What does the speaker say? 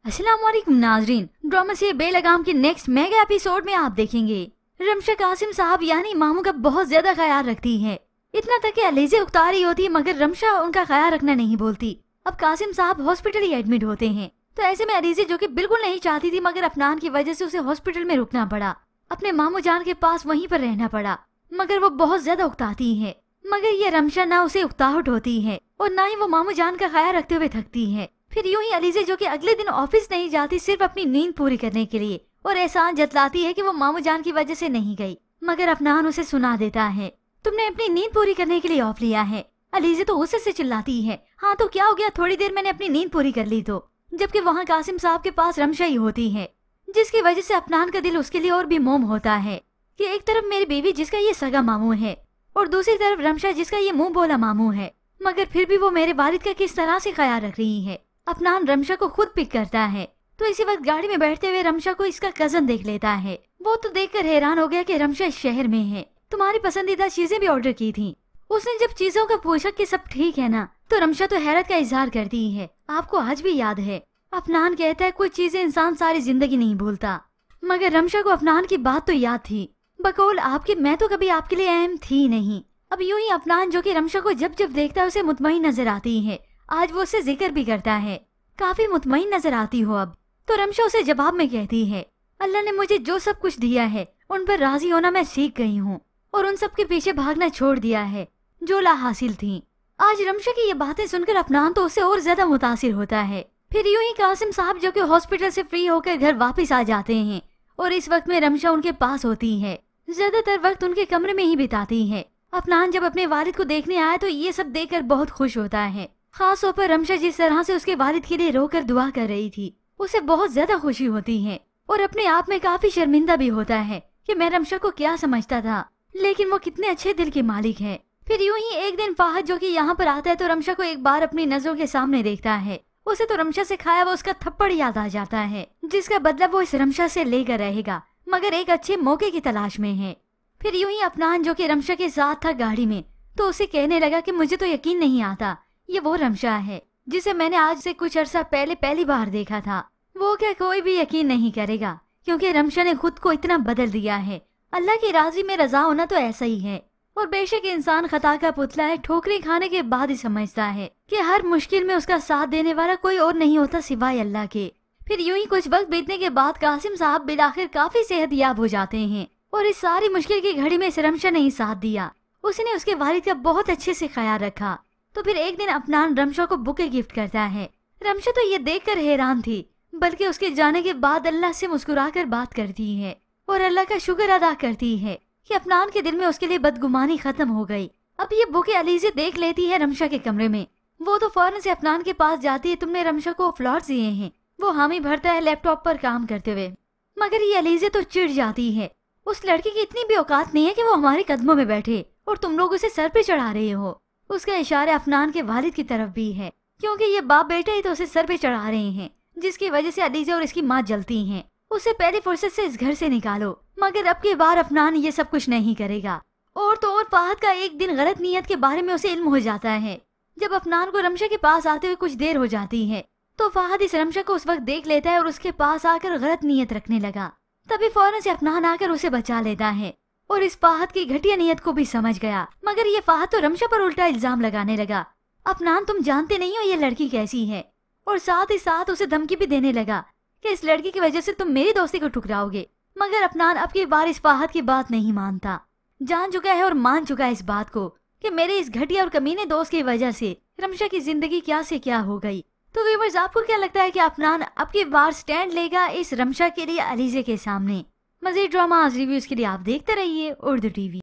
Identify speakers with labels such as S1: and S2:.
S1: अस्सलाम वालेकुम नाजरीन, ड्रामा से बेलगाम के नेक्स्ट मेगा एपिसोड में आप देखेंगे रमशा कासिम साहब यानी मामू का बहुत ज्यादा ख्याल रखती है। इतना तक कि अलीज़े उकता रही होती है मगर रमशा उनका ख्याल रखना नहीं बोलती। अब कासिम साहब हॉस्पिटल ही एडमिट होते हैं तो ऐसे में अलीज़े जो कि बिल्कुल नहीं चाहती थी मगर अफनान की वजह से उसे हॉस्पिटल में रुकना पड़ा। अपने मामू जान के पास वहीं पर रहना पड़ा मगर वो बहुत ज्यादा उकताती है। मगर ये रमशा ना उसे उकताहट होती है और ना ही वो मामू जान का ख्याल रखते हुए थकती है। फिर यूं ही अलीज़े जो कि अगले दिन ऑफिस नहीं जाती सिर्फ अपनी नींद पूरी करने के लिए और एहसान जतलाती है कि वो मामू जान की वजह से नहीं गई, मगर अफनान उसे सुना देता है, तुमने अपनी नींद पूरी करने के लिए ऑफ लिया है। अलीज़े तो गुस्से से चिल्लाती है, हाँ तो क्या हो गया, थोड़ी देर मैंने अपनी नींद पूरी कर ली तो। जबकि वहाँ कासिम साहब के पास रमशा ही होती है जिसकी वजह से अफनान का दिल उसके लिए और भी मोम होता है कि एक तरफ मेरी बीवी जिसका ये सगा मामू है और दूसरी तरफ रमशा जिसका ये मुंह बोला मामू है, मगर फिर भी वो मेरे वालिद का किस तरह से ख्याल रख रही है। अफनान रमशा को खुद पिक करता है तो इसी वक्त गाड़ी में बैठते हुए रमशा को इसका कजन देख लेता है। वो तो देखकर हैरान हो गया कि रमशा इस शहर में है, तुम्हारी पसंदीदा चीजें भी ऑर्डर की थी। उसने जब चीजों का पूछा कि सब ठीक है ना तो रमशा तो हैरत का इजहार करती है, आपको आज भी याद है। अफनान कहता है कुछ चीजें इंसान सारी जिंदगी नहीं भूलता, मगर रमशा को अफनान की बात तो याद थी, बकौल आपकी मैं तो कभी आपके लिए अहम थी नहीं। अब यूं ही अफनान जो कि रमशा को जब जब देखता है उसे मुतमईन नजर आती है, आज वो उससे जिक्र भी करता है, काफी मुतमईन नजर आती हो अब। तो रमशा उसे जवाब में कहती है, अल्लाह ने मुझे जो सब कुछ दिया है उन पर राजी होना मैं सीख गई हूँ और उन सब के पीछे भागना छोड़ दिया है जो ला हासिल थी। आज रमशा की ये बातें सुनकर अफनान तो उससे और ज्यादा मुतासिर होता है। फिर यूं ही कासिम साहब जो कि हॉस्पिटल से फ्री होकर घर वापस आ जाते हैं और इस वक्त में रमशा उनके पास होती है, ज्यादातर वक्त उनके कमरे में ही बिताती है। अफनान जब अपने वालिद को देखने आया तो ये सब देखकर बहुत खुश होता है, खास तौर पर रमशा जिस तरह से उसके वालिद के लिए रोकर दुआ कर रही थी उसे बहुत ज्यादा खुशी होती है और अपने आप में काफी शर्मिंदा भी होता है कि मैं रमशा को क्या समझता था, लेकिन वो कितने अच्छे दिल के मालिक है। फिर यूं ही एक दिन फाहद जो कि यहाँ पर आता है तो रमशा को एक बार अपनी नजरों के सामने देखता है। उसे तो रमशा से खाया वो उसका थप्पड़ याद आ जाता है जिसका बदला वो इस रमशा से लेकर रहेगा, मगर एक अच्छे मौके की तलाश में है। फिर यूं ही अफनान जो कि रमशा के साथ था गाड़ी में तो उसे कहने लगा कि मुझे तो यकीन नहीं आता ये वो रमशा है जिसे मैंने आज से कुछ अरसा पहले पहली बार देखा था। वो क्या कोई भी यकीन नहीं करेगा क्योंकि रमशा ने खुद को इतना बदल दिया है। अल्लाह की राजी में रजा होना तो ऐसा ही है और बेशक इंसान खता का पुतला है, ठोकरें खाने के बाद ही समझता है कि हर मुश्किल में उसका साथ देने वाला कोई और नहीं होता सिवाय अल्लाह के। फिर यूं ही कुछ वक्त बीतने के बाद कासिम साहब बिलाखिर काफी सेहतयाब हो जाते हैं और इस सारी मुश्किल की घड़ी में इस रमशा ने ही साथ दिया, उसने उसके वालिद का बहुत अच्छे से ख्याल रखा। तो फिर एक दिन अफनान रमशा को बुके गिफ्ट करता है। रमशा तो ये देखकर हैरान थी, बल्कि उसके जाने के बाद अल्लाह से मुस्कुराकर बात करती है और अल्लाह का शुक्र अदा करती है कि अफनान के दिल में उसके लिए बदगुमानी खत्म हो गई। अब ये बुके अलीज़े देख लेती है रमशा के कमरे में, वो तो फौरन से अफनान के पास जाती है, तुमने रमशा को फ्लावर्स दिए हैं। वो हामी भरता है लैपटॉप पर काम करते हुए, मगर ये अलीज़े तो चिढ़ जाती है, उस लड़के की इतनी भी औकात नहीं है कि वो हमारे कदमों में बैठे और तुम लोग उसे सर पे चढ़ा रहे हो। उसका इशारा अफनान के वालिद की तरफ भी है क्योंकि ये बाप बेटा ही तो उसे सर पे चढ़ा रहे हैं, जिसकी वजह से अलीज़े और इसकी माँ जलती हैं। उसे पहली फुर्सत से इस घर से निकालो, मगर अब की बार अफनान ये सब कुछ नहीं करेगा। और तो और फाहद का एक दिन गलत नीयत के बारे में उसे इल्म हो जाता है। जब अफनान को रमशा के पास आते हुए कुछ देर हो जाती है तो फाहद इस रमशा को उस वक्त देख लेता है और उसके पास आकर गलत नीयत रखने लगा। तभी फौरन से अफनान आकर उसे बचा लेता है और इस फाहद की घटिया नीयत को भी समझ गया, मगर ये फाहद तो रमशा पर उल्टा इल्जाम लगाने लगा, अफनान तुम जानते नहीं हो ये लड़की कैसी है, और साथ ही साथ उसे धमकी भी देने लगा कि इस लड़की की वजह से तुम मेरी दोस्ती को ठुकराओगे। मगर अफनान अब की बार इस फाहद की बात नहीं मानता, जान चुका है और मान चुका है इस बात को कि मेरे इस घटिया और कमीने दोस्त की वजह से रमशा की जिंदगी क्या से क्या हो गई। तो व्यूअर्स आपको क्या लगता है कि अफनान अब की बार स्टैंड लेगा इस रमशा के लिए अलीज़े के सामने? मज़ीद ड्रामा रिव्यूज के लिए आप देखते रहिए उर्दू टीवी।